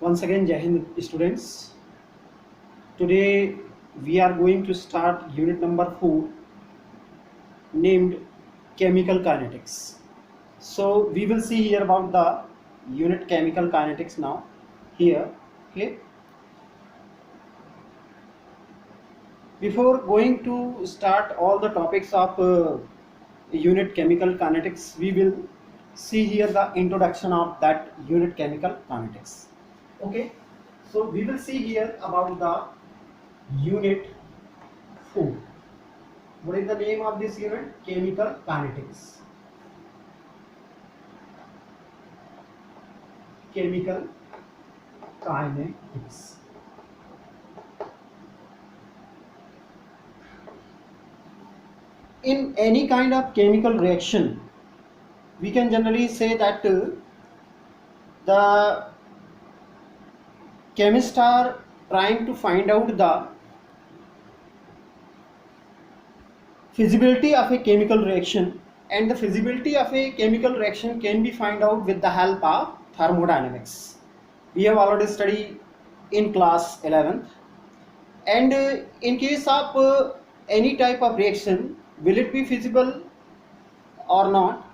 Once again, Jai Hind students. Today we are going to start unit number 4 named Chemical Kinetics. So we will see here about the unit Chemical Kinetics now. Here, okay. Before going to start all the topics of unit Chemical Kinetics, we will see here the introduction of that unit Chemical Kinetics. Okay. So we will see here about the unit 4. What is the name of this unit? Chemical kinetics. Chemical kinetics. In any kind of chemical reaction, we can generally say that the chemists are trying to find out the feasibility of a chemical reaction, and the feasibility of a chemical reaction can be found out with the help of thermodynamics. We have already studied in class 11th, and in case of any type of reaction, will it be feasible or not?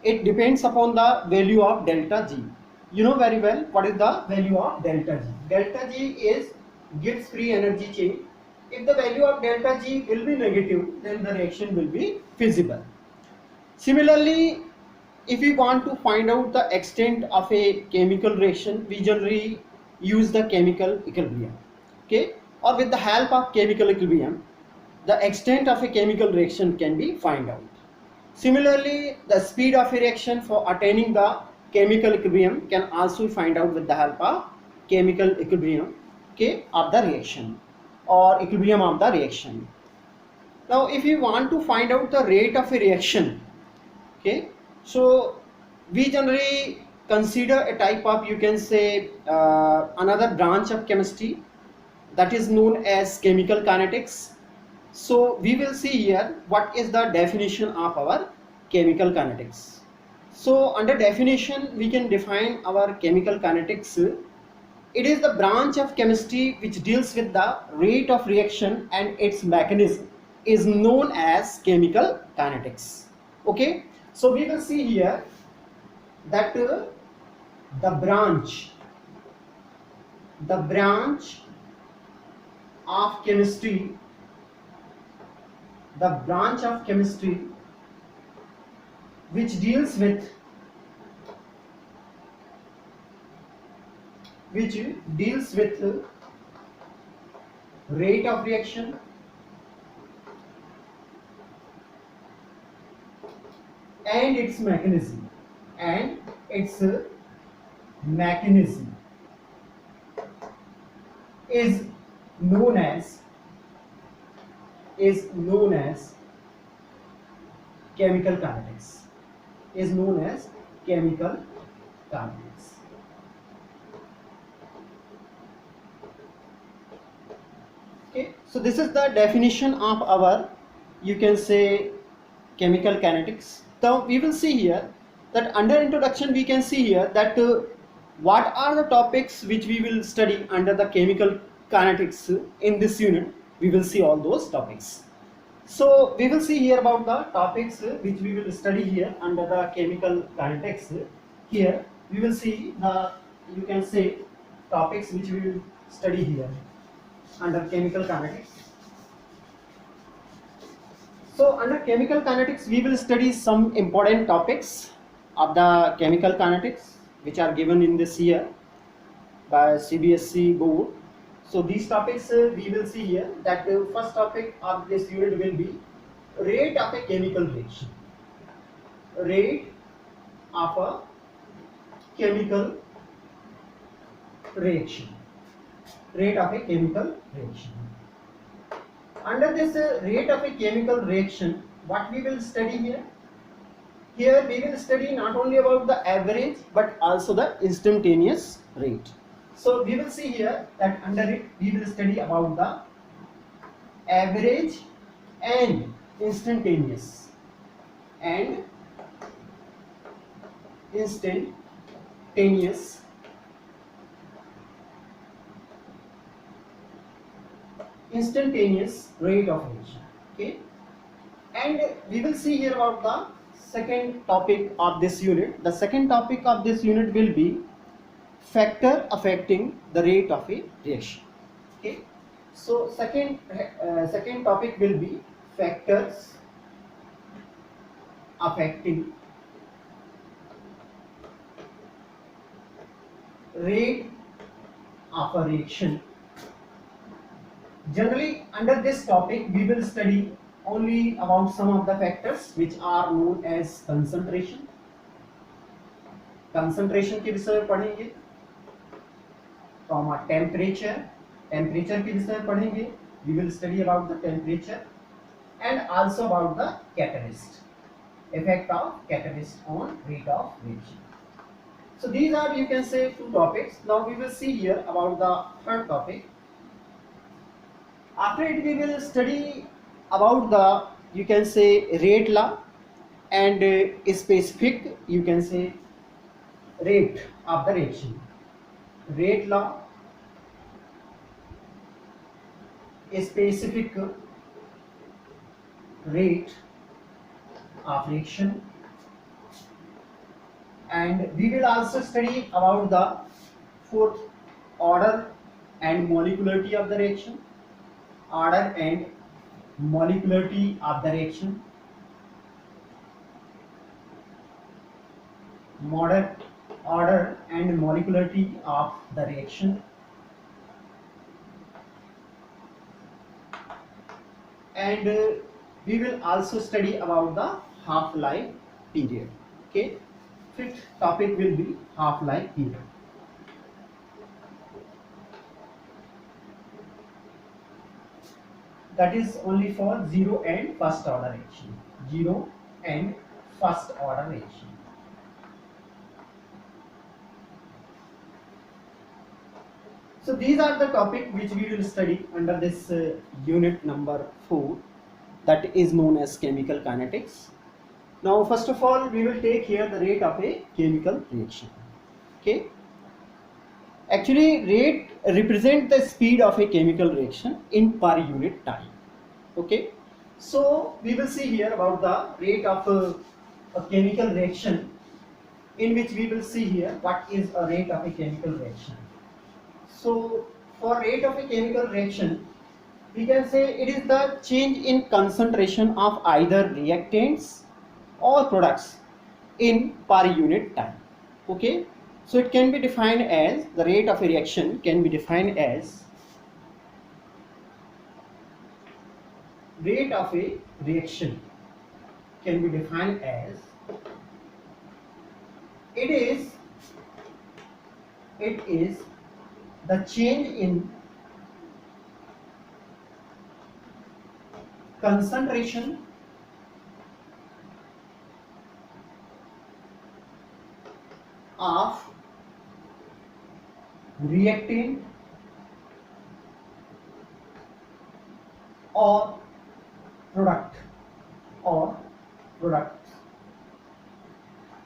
It depends upon the value of delta G. You know very well what is the value of delta G. Delta G is Gibbs free energy chain. If the value of delta G will be negative, then the reaction will be feasible. Similarly, if we want to find out the extent of a chemical reaction, we generally use the chemical equilibrium. Okay, or with the help of chemical equilibrium, the extent of a chemical reaction can be found out. Similarly, the speed of a reaction for attaining the chemical equilibrium can also find out with the help of chemical equilibrium, okay, of the reaction or equilibrium of the reaction. Now, if you want to find out the rate of a reaction, okay, so we generally consider a type of, you can say, another branch of chemistry that is known as chemical kinetics. So we will see here what is the definition of our chemical kinetics. So under definition, we can define our chemical kinetics. It is the branch of chemistry which deals with the rate of reaction, and its mechanism is known as chemical kinetics. Okay, so we will see here that the branch of chemistry, the branch of chemistry which deals with rate of reaction and its mechanism is known as chemical kinetics. Okay, so this is the definition of our, you can say, chemical kinetics. Now we will see here that under introduction we can see here that what are the topics which we will study under the chemical kinetics in this unit. We will see all those topics. So we will see here about the topics which we will study here under the chemical kinetics. Here we will see the, you can say, topics which we will study here under chemical kinetics. So under chemical kinetics, we will study some important topics of the chemical kinetics which are given in this year by CBSE board. So these topics we will see here that the first topic of this unit will be rate of a chemical reaction. Rate of a chemical reaction. Under this rate of a chemical reaction, what we will study here? Here we will study not only about the average but also the instantaneous rate. So we will see here that under it we will study about the average and instantaneous instantaneous rate of reaction. Okay, and we will see here about the second topic of this unit. The second topic of this unit will be factor affecting the rate of a reaction. Okay, so second topic will be factors affecting rate of a reaction. Generally, under this topic we will study only about some of the factors which are known as concentration. Concentration के विषय में पढ़ेंगे, from temperature, temperature के विषय में पढ़ेंगे, we will study about the temperature and also about the catalyst, effect of catalyst on rate of reaction. So these are, you can say, two topics. Now we will see here about the third topic. After it we will study about the, you can say, rate law and specific, you can say, rate of the reaction. Rate law, specific rate of reaction, and we will also study about the fourth order and molecularity of the reaction. Order and molecularity of the reaction. Order and molecularity of the reaction. And we will also study about the half-life period. Okay, fifth topic will be half-life period. That is only for zero and first order reaction. Zero and first order reaction. So these are the topic which we will study under this unit number 4, that is known as chemical kinetics. Now first of all we will take here the rate of a chemical reaction. Okay, actually rate represent the speed of a chemical reaction in per unit time. Okay, so we will see here about the rate of a chemical reaction, in which we will see here what is a rate of a chemical reaction. So for rate of a chemical reaction, we can say it is the change in concentration of either reactants or products in per unit time. Okay, so it can be defined as, the rate of a reaction can be defined as rate of a reaction can be defined as it is the change in concentration of reactant or products,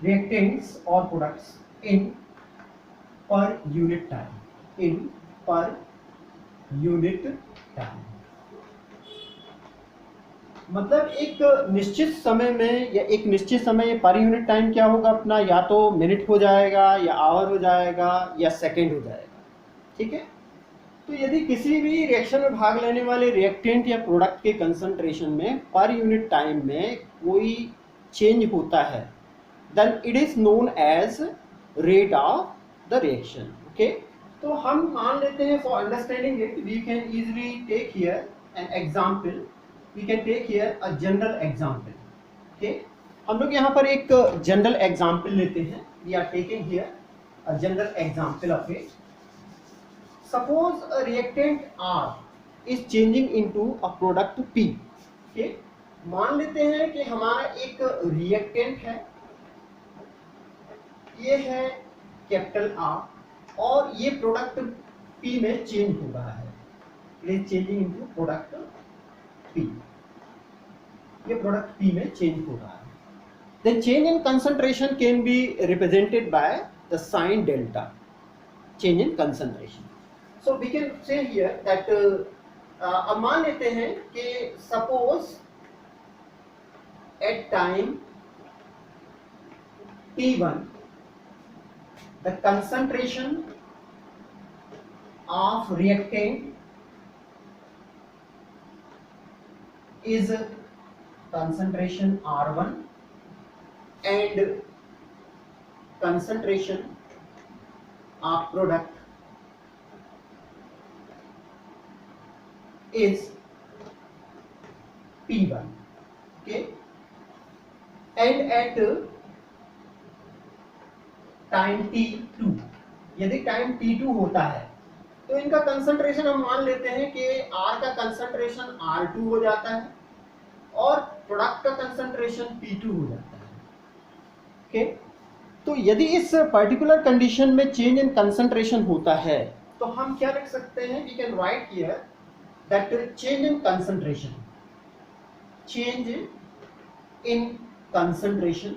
reactants or products in per unit time, in per unit time. मतलब एक निश्चित समय में या एक निश्चित समय per unit time क्या होगा अपना, या तो मिनट हो जाएगा या आवर हो जाएगा या सेकंड हो जाएगा. ठीक है, तो यदि किसी भी रिएक्शन में भाग लेने वाले रिएक्टेंट या प्रोडक्ट के कंसंट्रेशन में पर यूनिट टाइम में कोई चेंज होता है, then it is known as rate of the reaction. Okay, तो हम मान लेते हैं, for understanding it we can easily take here an example. We can take here a general example. Okay, हम लोग यहाँ पर एक जनरल एग्जाम्पल लेते हैं. We are taking here a general example of it. Suppose a reactant R is changing into a product P. Okay, मान लेते हैं कि हमारा एक रिएक्टेंट है, ये है कैपिटल R, और ये प्रोडक्ट P में चेंज हो रहा है. It is changing into product P. ये प्रोडक्ट P में चेंज हो रहा है. Then change in concentration can be represented by the sign delta. Change in concentration. So we can say here that अब मान लेते हैं कि suppose at time T1 the concentration of reactant is concentration R1 and concentration of product is P1. Okay, and at time T2, यदि time T2 होता है तो इनका कंसंट्रेशन हम मान लेते हैं कि R का कंसंट्रेशन R2 हो जाता है और प्रोडक्ट का कंसंट्रेशन P2 हो जाता है. ओके, तो यदि इस पर्टिकुलर कंडीशन में चेंज इन कंसंट्रेशन होता है तो हम क्या लिख सकते हैं? We can write here that change in concentration, change in concentration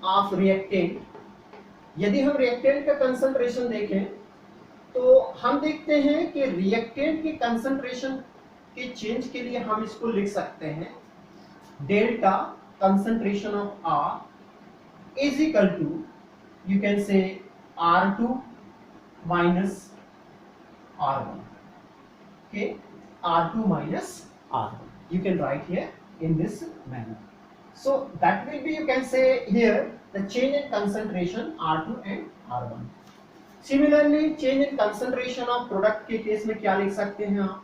of reactant. यदि हम रिएक्टेंट का कंसंट्रेशन देखें तो हम देखते हैं कि रिएक्टेंट के कंसंट्रेशन के चेंज के लिए हम इसको लिख सकते हैं delta concentration of R is equal to, you can say R2 minus R1. Okay, R2 minus R1. You can write here in this manner. So that will be, you can say here, the change in concentration R2 and R1. Similarly, change in concentration of product के case में क्या लिख सकते हैं आप?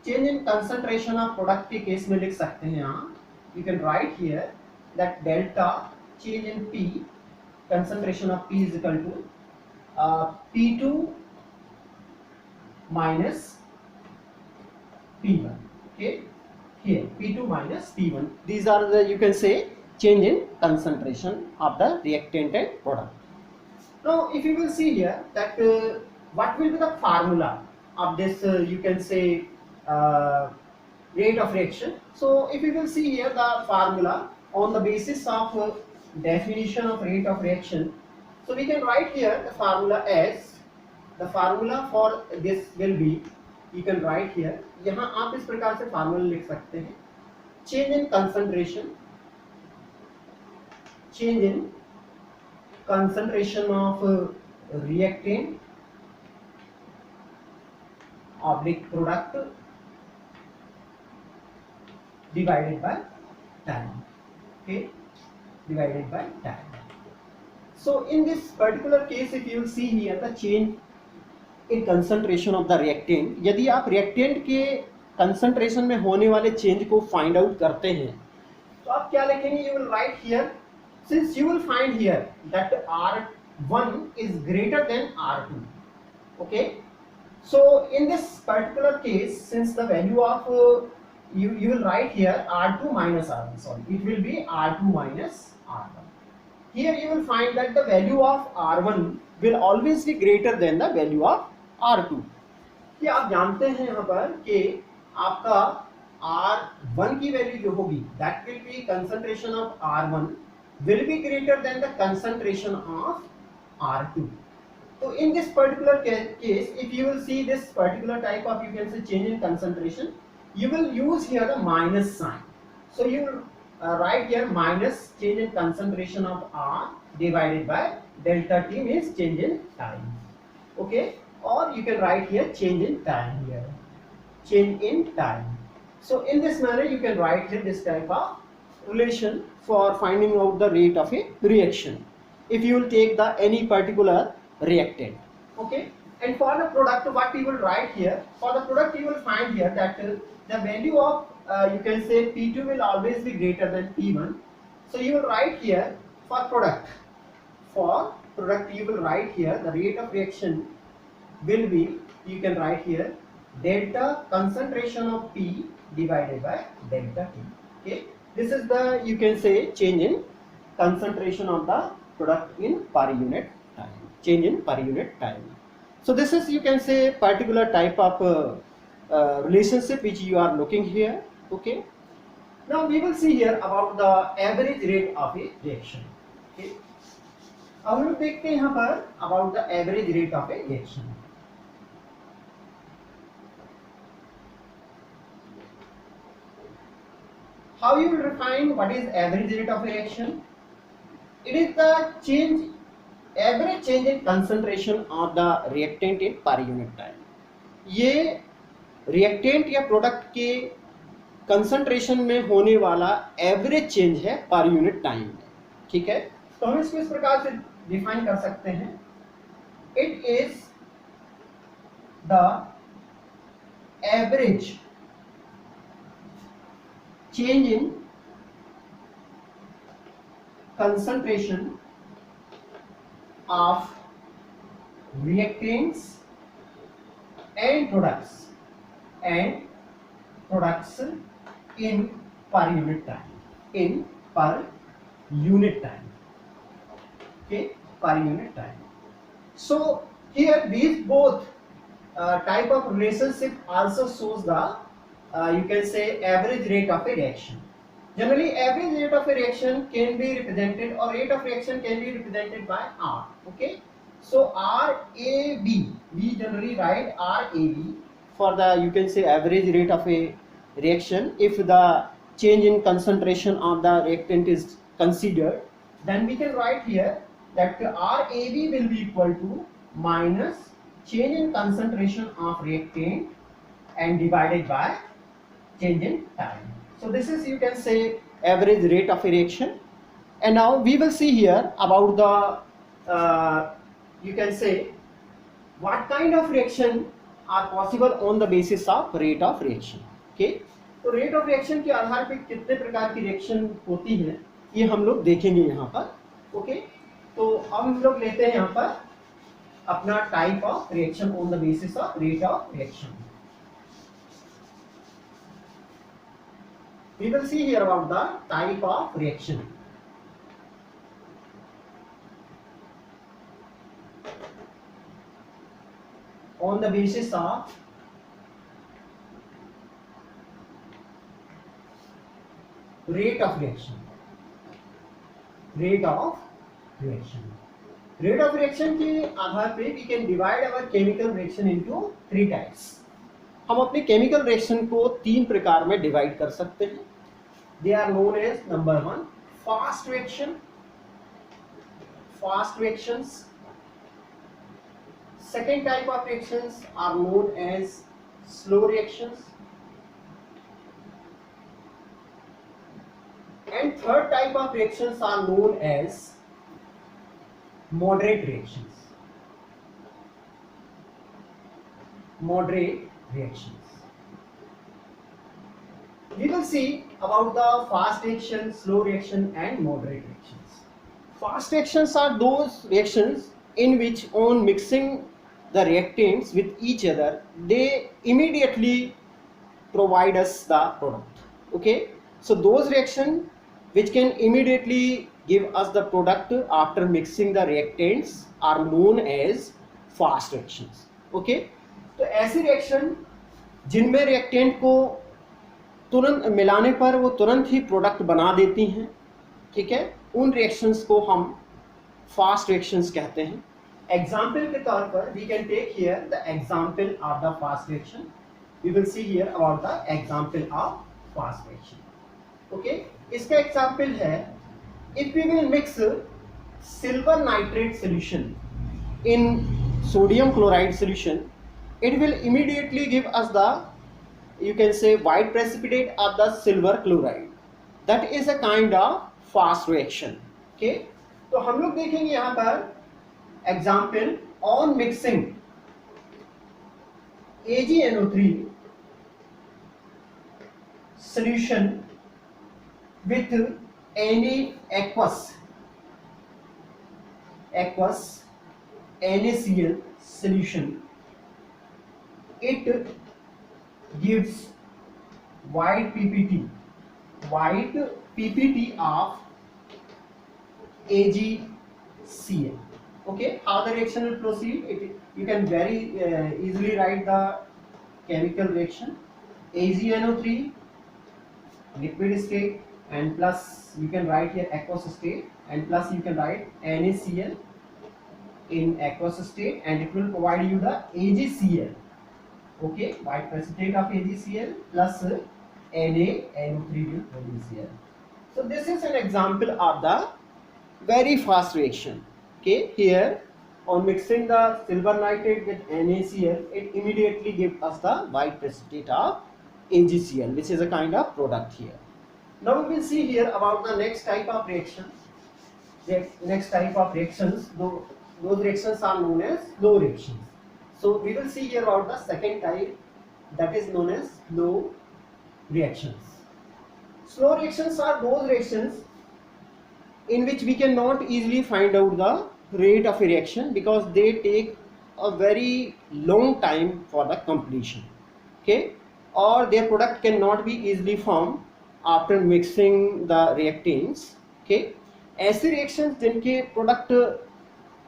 Change in concentration of product के case में लिख सकते हैं आप, you can write here that delta change in P, concentration of P is equal to P2 minus P1. Okay, here P2 minus P1. These are the, you can say, change in concentration of the reactant and product. Now if you will see here that what will be the formula of this you can say rate of reaction. So if you will see here the formula on the basis of definition of rate of reaction, so we can write here the formula as, the formula for this will be, you can write here, यहाँ आप इस प्रकार से formula लिख सकते हैं, change in concentration, change in concentration of reactant oblique product divided by time. Okay, divided by time. So in this particular case, if you will see here the change in concentration of the reactant, यदि आप reactant के concentration में होने वाले change को find out करते हैं तो आप क्या लिखेंगे? You will write here, since you will find here that R1 is greater than R2. Okay, so in this particular case, since the value of you will write here R2 minus R1, sorry, it will be R2 minus R1. Here you will find that the value of R1 will always be greater than the value of R2. कि आप जानते हैं यहाँ पर कि आपका R1 की value जो होगी, that will be concentration of R1 will be greater than the concentration of R2. So in this particular case, if you will see this particular type of, you can say, change in concentration, you will use here the minus sign. So you will write here minus change in concentration of R divided by delta T, means change in time. Okay, or you can write here change in time here, change in time. So in this manner you can write here this type of relation for finding out the rate of a reaction if you will take the any particular reactant. Okay, and for the product, what you will write here, for the product you will find here that the value of you can say P2 will always be greater than P1. So you will write here for product you will write here the rate of reaction will be, you can write here delta concentration of P divided by delta T. Okay, this is the, you can say, change in concentration of the product in per unit time, change in per unit time. So this is, you can say, particular type of relationship which you are looking here. Okay, now we will see here about the average rate of a reaction. Okay, अब हम लोग देखते हैं यहाँ पर about the average rate of a reaction. How you will define what is average rate of reaction? It is the change, average change in concentration of the reactant in per unit time. ये reactant या product के concentration में होने वाला average change है per unit time में. ठीक है, तो हम इसको इस प्रकार से डिफाइन कर सकते हैं. It is the average change in concentration of reactants and products in per unit time, okay, per unit time. So here these both type of relationship also shows the you can say average rate of a reaction. Generally average rate of a reaction can be represented, or rate of reaction can be represented by R. Okay, so RAB, we generally write RAB for the, you can say, average rate of a reaction. If the change in concentration of the reactant is considered, then we can write here that RAB will be equal to minus change in concentration of reactant and divided by change in time. So this is, you can say, average rate of a reaction. And now we will see here about the you can say what kind of reaction are possible on the basis of rate of reaction. Okay, तो rate of reaction के आधार पे कितने प्रकार की reaction होती है ये हम लोग देखेंगे यहाँ पर. ओके, तो हम लोग लेते हैं यहाँ पर अपना type of reaction on the basis of rate of reaction. We will see here about the type of reaction. On the basis of rate of reaction. Rate of reaction. Rate of reaction के आधार पे we can divide our chemical reaction into 3 types. हम अपने chemical reaction को 3 प्रकार में divide कर सकते हैं. They are known as, number 1, fast reactions. Second type of reactions are known as slow reactions, and third type of reactions are known as moderate reactions. We will see about the fast reaction, slow reaction and moderate reactions. Fast reactions are those reactions in which on mixing the reactants with each other, they immediately provide us the product. Okay, so those reactions which can immediately give us the product after mixing the reactants are known as fast reactions. Okay, तो ऐसी reaction जिनमें reactant को तुरंत मिलाने पर वो तुरंत ही product बना देती हैं. ठीक है, उन रिएक्शंस को हम फास्ट रिएक्शंस कहते हैं. एग्जाम्पल के तौर पर we can take here the example of the fast reaction. We will see here about the example of fast reaction. Okay, इसका एग्जाम्पल है, if we will mix silver nitrate solution in sodium chloride solution, it will immediately give us the, you can say, white precipitate of the silver chloride. That is a kind of fast reaction. Okay, तो हम लोग देखेंगे यहाँ पर example on mixing AgNO3 solution with any aqueous NaCl solution. It gives white PPT of AgCl. Okay, how the reaction will proceed? You can very easily write the chemical reaction. AgNO3 liquid state, and plus you can write here aqueous state, and plus you can write NaCl in aqueous state, and it will provide you the AgCl. Okay, white precipitate of AgCl plus NaNO3 will produce here. So this is an example of the very fast reaction. Okay, here on mixing the silver nitrate with NaCl, it immediately gives us the white precipitate of AgCl, which is a kind of product here. Now we will see here about the next type of reactions. The next type of reactions, those reactions are known as slow reactions. So we will see here about the second type, that is known as slow reactions. Slow reactions are those reactions in which we cannot easily find out the rate of a reaction because they take a very long time for the completion. Okay, or their product cannot be easily formed after mixing the reactants. Okay, ऐसे reactions जिनके product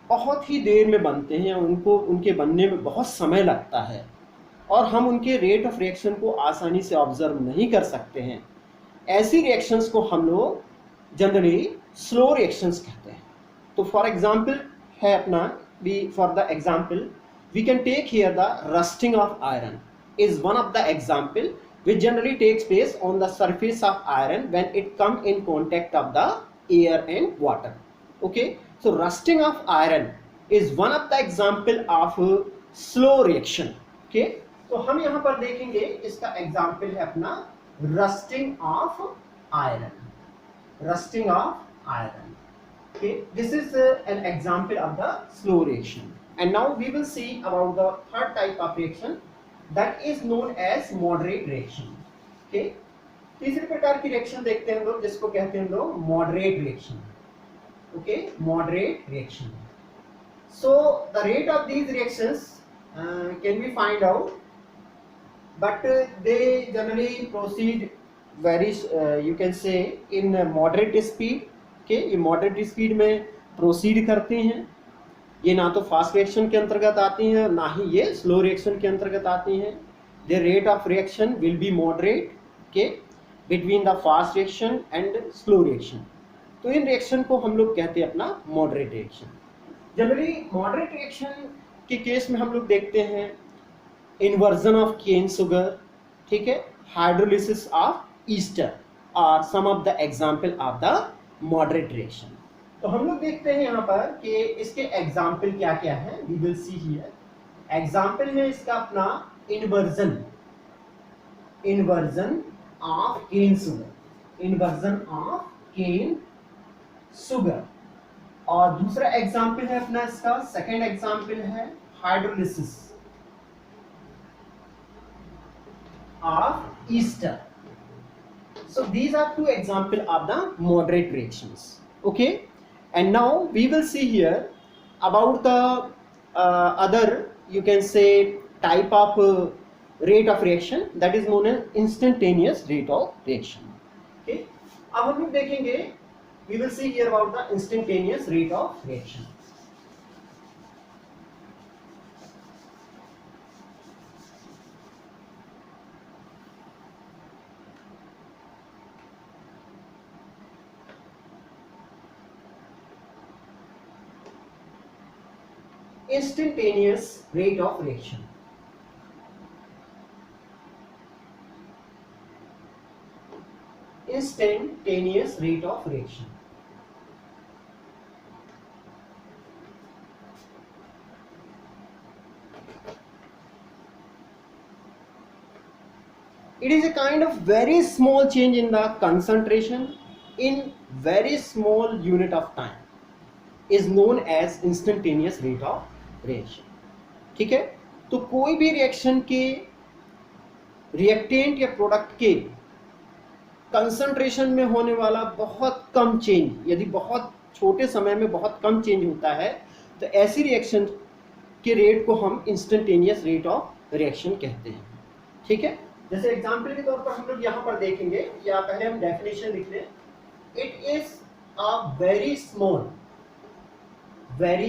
बहुत ही देर में बनते हैं, उनके बनने में बहुत समय लगता है और हम उनके रेट ऑफ रिएक्शन को आसानी से ऑब्जर्व नहीं कर सकते हैं, ऐसी रिएक्शंस को हम लोग जनरली स्लो रिएक्शंस कहते हैं. तो फॉर एग्जांपल है अपना, for the example we can take here the rusting of iron is one of the example which generally takes place on the surface of iron when it come in contact of the air and water. Okay, so rusting of iron is one of the example of slow reaction. Okay, तो हम यहाँ पर देखेंगे इसका example है अपना rusting of iron. Rusting of iron. Okay, this is an example of the slow reaction. And now we will see about the third type of reaction, that is known as moderate reaction. Okay, तीसरे प्रकार की reaction देखते हैं हम लोग, जिसको कहते हैं हम लोग moderate reaction. Okay, moderate reaction. So the rate of these reactions can be find out, but they generally proceed very you can से इन मॉडरेट स्पीड. के ये मॉडरेट स्पीड में प्रोसीड करते हैं. ये ना तो फास्ट रिएक्शन के अंतर्गत आती हैं, ना ही ये स्लो रिएक्शन के अंतर्गत आती हैं. The rate of reaction will be moderate के between the fast reaction and slow reaction. तो इन रिएक्शन को हम लोग कहते हैं अपना moderate reaction. Generally moderate reaction के केस में हम लोग देखते हैं इन्वर्जन ऑफ केन सुगर, ठीक है, hydrolysis of ester are some of the example of the moderate reaction. तो हम लोग देखते हैं यहाँ पर कि इसके एग्जाम्पल क्या क्या है. We will see here. Example है इसका अपना inversion of cane sugar, inversion of cane sugar. और दूसरा एग्जाम्पल है अपना इसका, सेकेंड एग्जाम्पल है hydrolysis of ester. So these are two examples of the moderate reactions. Okay, and now we will see here about the other, you can say, type of rate of reaction, that is known as instantaneous rate of reaction. Okay, अब हम लोग देखेंगे, we will see here about the instantaneous rate of reaction. Instantaneous rate of reaction. Instantaneous rate of reaction. It is a kind of very small change in the concentration in very small unit of time, is known as instantaneous rate of reaction. ठीक है, तो कोई भी reaction के reactant या product के concentration में होने वाला बहुत कम चेंज, यदि बहुत छोटे समय में बहुत कम चेंज होता है, तो ऐसी रिएक्शन के रेट को हम इंस्टेंटेनियस रेट ऑफ रिएक्शन कहते हैं. ठीक है, जैसे एग्जांपल के तौर पर हम लोग यहाँ पर देखेंगे, या पहले हम डेफिनेशन लिख लें. It is a very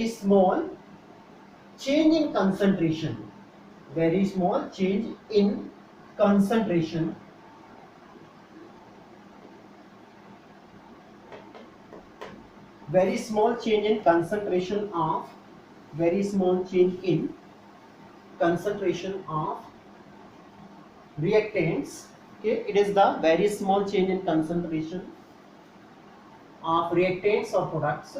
small change in concentration, very small change in concentration very small change in concentration of reactants Okay, it is the very small change in concentration of reactants or products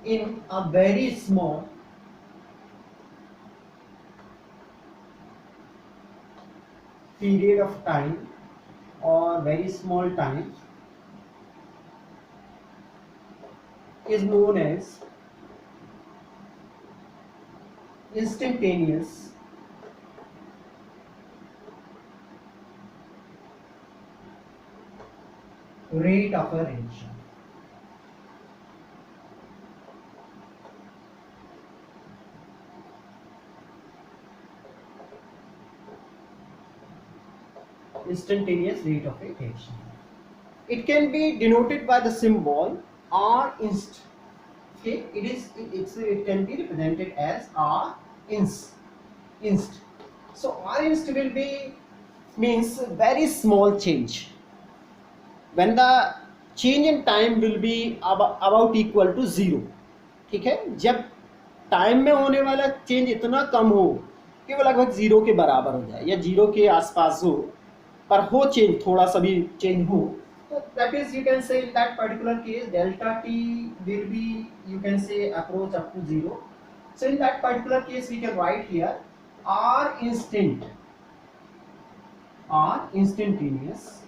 in a very small period of time or very small time is known as instantaneous rate of a reaction. Instantaneous rate of a reaction. It can be denoted by the symbol R inst. Okay, it can be represented as R inst. So R inst will be means very small change. When the change in time will be about equal to 0. ठीक है, जब time में होने वाला change इतना कम हो कि वो लगभग 0 के बराबर हो जाए या 0 के आसपास हो, पर हो चेंज, थोड़ा सा भी चेंज हो, तो that is you can say in that particular case delta t will be you can say approach up to 0. So in that particular case we can write here R instantaneous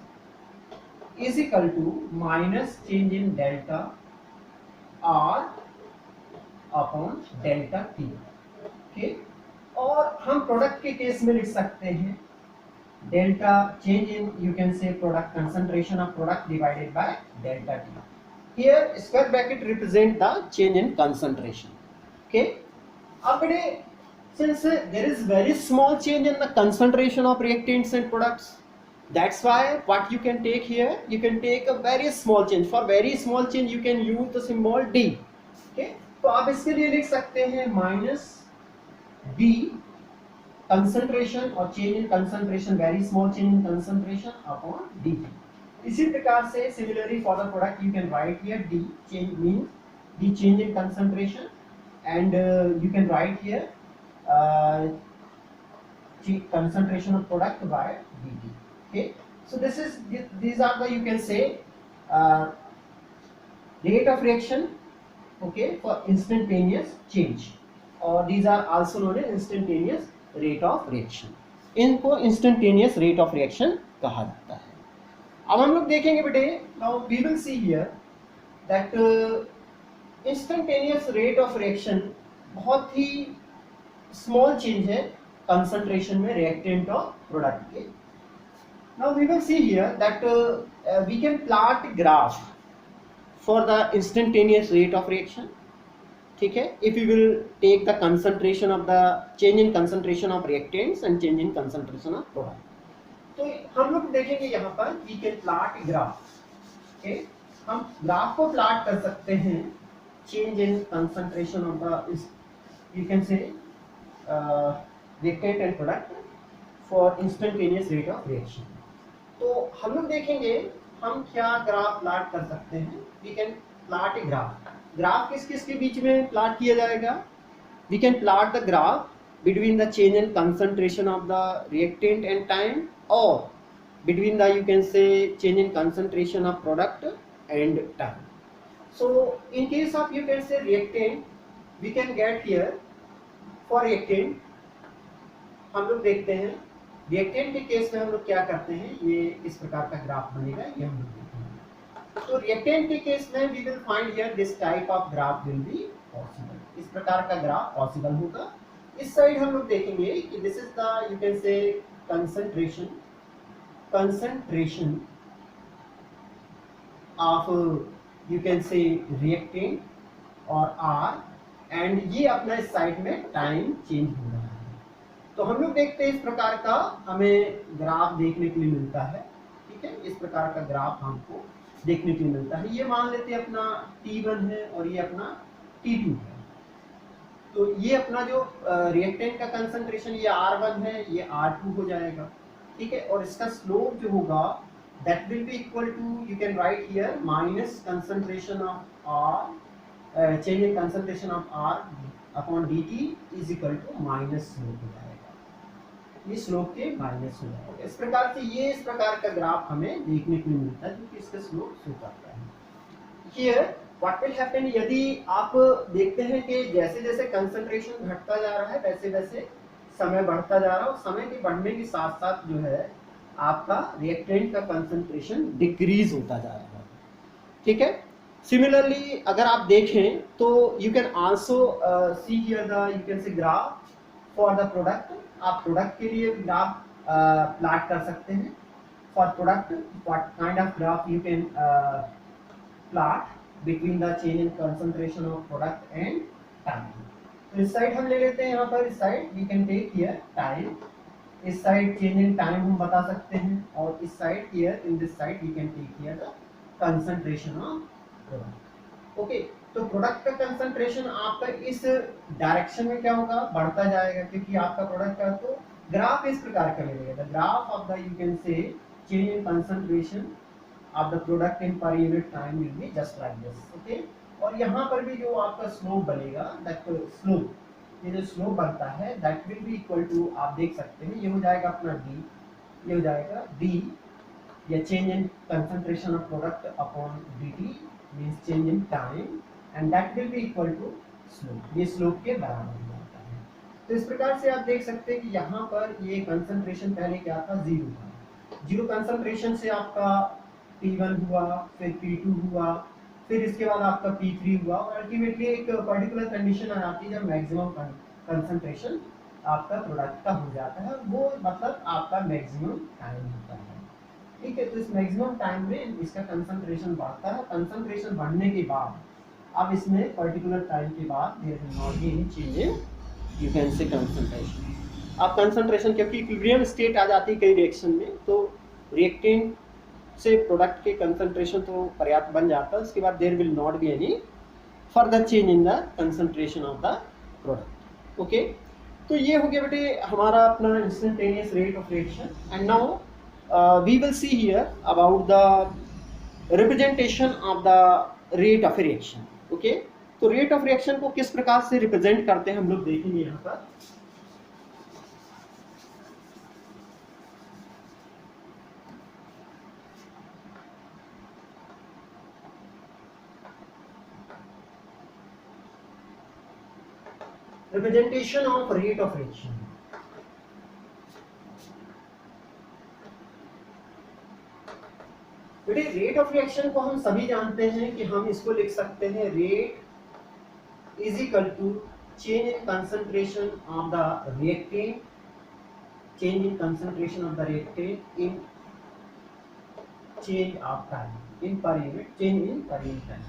is equal to minus change in delta R upon delta T. Okay, और हम product के case में लिख सकते हैं delta change in you can से product concentration of product divided by delta T. Here square bracket represent the change in concentration. Okay, अब बेटे since there is very small change in the concentration of reactants and products, that's why what you can take here, you can take a very small change. For very small change you can use the symbol D. Okay, तो आप इसके लिए लिख सकते हैं minus D concentration और change in concentration, very small change in concentration upon D. इसी प्रकार से similarly for the product you can write here D change means D change in concentration and you can write here concentration of product by dt. Okay, so these are the you can say rate of reaction, okay, for instantaneous change, or these are also known as instantaneous rate of reaction. इनको instantaneous rate of reaction कहा जाता है. अब हम लोग देखेंगे बेटे, now we will see here that instantaneous rate of reaction बहुत ही स्मॉल चेंज है कंसंट्रेशन में रिएक्टेंट और प्रोडक्ट के. Now we will see here that we can plot graph for the instantaneous rate of reaction. ठीक है, if you will take the concentration of the change in concentration of reactants and change in concentration of product, तो हम लोग देखेंगे यहाँ पर we can plot graph. Okay, हम graph को प्लॉट कर सकते हैं change in concentration of the you can से reactant and product for instantaneous rate of reaction. तो हम लोग देखेंगे हम क्या ग्राफ प्लॉट कर सकते हैं. We can plot a graph किस किस के बीच में प्लॉट किया जाएगा. We can plot the graph between the change in concentration of the reactant and time, और between the you can say change in concentration of product and time. So in case of you can say reactant we can get here for reactant हम लोग देखते हैं. Reactant के case में हम लोग क्या करते हैं, ये इस प्रकार का ग्राफ बनेगा, ये हम लोग देखेंगे. तो रिएक्टेंट के केस में we will find here this type of graph will be possible. इस प्रकार का ग्राफ पॉसिबल होगा. इस साइड हम लोग देखेंगे कि this is the you can say concentration of you can say reactant और आर, एंड ये अपना इस साइड में टाइम चेंज हो रहा है. तो हम लोग देखते हैं इस प्रकार का हमें ग्राफ देखने के लिए मिलता है. ठीक है, इस प्रकार का ग्राफ हमको देखने के लिए मिलता है. ये मान लेते हैं अपना T1 है और ये अपना T2 है. तो ये अपना जो रिएक्टेंट का कंसंट्रेशन ये R1 है, ये R2 हो जाएगा. ठीक है, और इसका स्लोप जो होगा that will be equal to you can write here minus concentration of R, change in concentration of R upon d t is equal to minus slope हो जाएगा, ये स्लोप के माइनस हो जाएगा। इस प्रकार से ये इस प्रकार का ग्राफ हमें देखने को मिलता है जो कि इसका स्लोप शो करता है। हियर व्हाट विल हैपन, यदि आप देखते हैं कि जैसे जैसे कंसंट्रेशन घटता जा रहा है वैसे वैसे समय बढ़ता जा रहा है, और समय के बढ़ने के साथ साथ जो है आपका रिएक्टेंट का कंसंट्रेशन डिक्रीज होता जा रहा है। ठीक है, सिमिलरली अगर आप देखें तो you can also see here the you can से ग्राफ फॉर द प्रोडक्ट। आप प्रोडक्ट के लिए ग्राफ प्लॉट कर सकते हैं। For product what kind of graph you can plot between the change in concentration of product and time. तो इस side हम ले लेते हैं, यहाँ पर इस side we can take here time, इस साइड चेंज इन टाइम हम बता सकते हैं, और इस side here in this side we can take here the concentration of product. Okay, तो प्रोडक्ट का कंसंट्रेशन आपका इस डायरेक्शन में क्या होगा, बढ़ता जाएगा, क्योंकि आपका प्रोडक्ट का तो ग्राफ इस प्रकार का मिलेगा। The graph of the you can say change in concentration of the product in per unit time will be just like this. Okay, और यहाँ पर भी जो आपका स्लोप बनेगा, दैट स्लोप, ये जो स्लोप बनता है that will be equal to, आप देख सकते हैं ये हो जाएगा अपना डी, ये हो जाएगा डी या change in concentration of product upon d t means change in time, and that will be equal to slope, ये स्लोप के बराबर हो जाता है। तो इस प्रकार से आप देख सकते हैं कि यहाँ पर ये कंसंट्रेशन पहले क्या था, जीरो था। जीरो कंसंट्रेशन से आपका P1 हुआ, फिर P2 हुआ, फिर इसके बाद आपका P3 हुआ, और अल्टीमेटली एक पर्टिकुलर कंडीशन आ जाती है जब मैक्सिमम कंसंट्रेशन आपका प्रोडक्ट का हो जाता है, वो मतलब आपका मैक्सिमम टाइम होता है। ठीक है, तो इस मैक्सिमम टाइम में इसका कंसंट्रेशन बढ़ता है। कंसंट्रेशन बढ़ने के बाद अब इसमें पर्टिकुलर टाइम के बाद there will not be any change in you can say concentration. अब कंसंट्रेशन क्योंकि इक्विलिब्रियम स्टेट आ जाती है कई रिएक्शन में, तो रिएक्टेंट से प्रोडक्ट के कंसंट्रेशन तो पर्याप्त बन जाता है, उसके बाद there will not be any further change in the concentration of the product. Okay, तो ये हो गया बेटे हमारा अपना instantaneous rate of reaction. And now we will see here about the representation of the rate of reaction. Okay, तो rate of reaction को किस प्रकार से रिप्रेजेंट करते हैं हम लोग देखेंगे यहाँ पर। Representation of rate of reaction. बेटे रेट ऑफ रिएक्शन को हम सभी जानते हैं कि हम इसको लिख सकते हैं rate is equal to change in concentration of the reactant, change in concentration of the reactant in change of time in per unit, change in per unit time.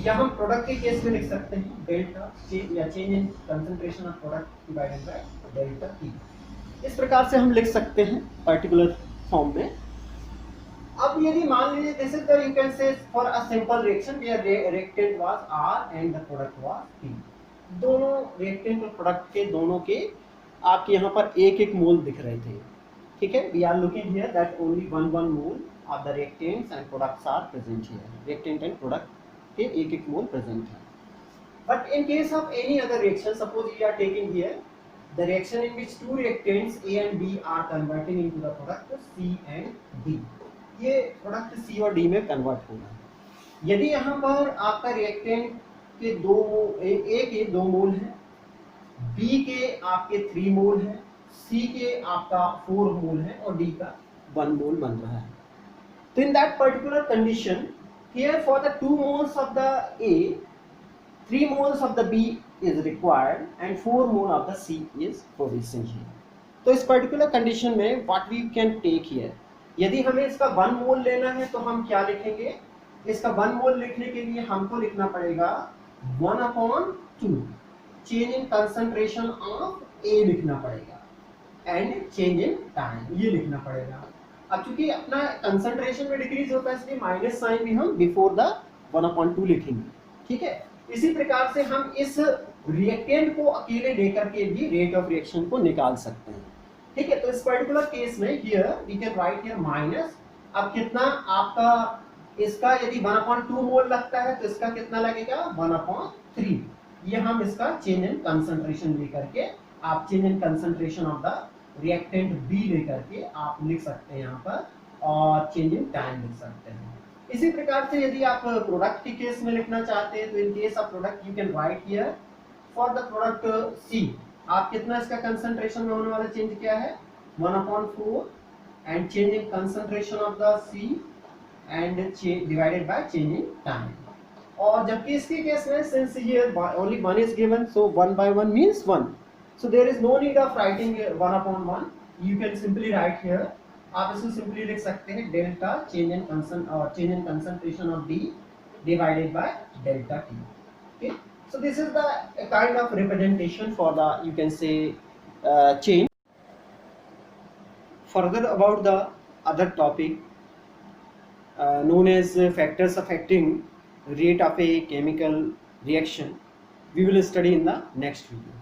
या हम प्रोडक्ट के केस में लिख सकते हैं डेल्टा या change in concentration of product divided by delta T. इस प्रकार से हम लिख सकते हैं पर्टिकुलर फॉर्म में। अब यदि मान लीजिए this is the you can say for a simple reaction where reactant was R and the product was T, दोनों रिएक्टेंट और प्रोडक्ट के दोनों के आपके यहाँ पर एक एक मोल दिख रहे थे। ठीक है, we are looking here that only one mole of the reactants and products are present here, reactant and product के एक एक मोल प्रेजेंट है। But in case of any other reaction, suppose we are taking here the reaction in which two reactants A and B are converting into the product C and D, ये product C और D में convert होगा। यदि यहाँ पर आपका reactant के A के 2 मोल है, B के आपके 3 मोल है, C के आपका 4 मोल है और D का 1 मोल बन रहा है, तो in that particular condition here for the 2 moles of the A, 3 moles of the B is required and 4 mole of the C is provisioned here. तो इस पर्टिकुलर कंडीशन में what we can take here, यदि हमें इसका 1 मोल लेना है तो हम क्या लिखेंगे, इसका 1 मोल लिखने के लिए हमको लिखना पड़ेगा 1/2 change in concentration of A लिखना पड़ेगा एंड चेंज इन टाइम ये लिखना पड़ेगा। अब चूंकि अपना कंसंट्रेशन में डिक्रीज होता है इसलिए माइनस साइन भी हम बिफोर द 1/2 लिखेंगे। ठीक है, इसी प्रकार से हम इस रिएक्टेंट को अकेले लेकर के भी रेट ऑफ रिएक्शन को निकाल सकते हैं। ठीक है, तो इस पर्टिकुलर केस में here we can write here minus, अब कितना आपका इसका यदि 1/2 मोल लगता है तो इसका कितना लगेगा 1/3, ये हम इसका चेंज इन कंसंट्रेशन लेकर के, आप change in concentration of the reactant B लेकर के आप लिख सकते हैं यहाँ पर, और चेंज इन टाइम लिख सकते हैं। इसी प्रकार से यदि आप प्रोडक्ट के केस में लिखना चाहते हैं तो in case of product you can write here for the product C, आप कितना इसका कंसंट्रेशन में होने वाला चेंज क्या है 1/4 and change in concentration of the C and divided by change in time. और जबकि इसके केस में सिंस ये only 1 is given, so 1/1 means 1, so there is no need of writing 1/1, you can simply write here, आप इसको simply लिख सकते हैं delta change in concentration of D divided by delta T. Okay, so this is the kind of representation for the, you can say, change. Further about the other topic known as factors affecting rate of a chemical reaction, we will study in the next video.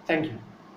Thank you.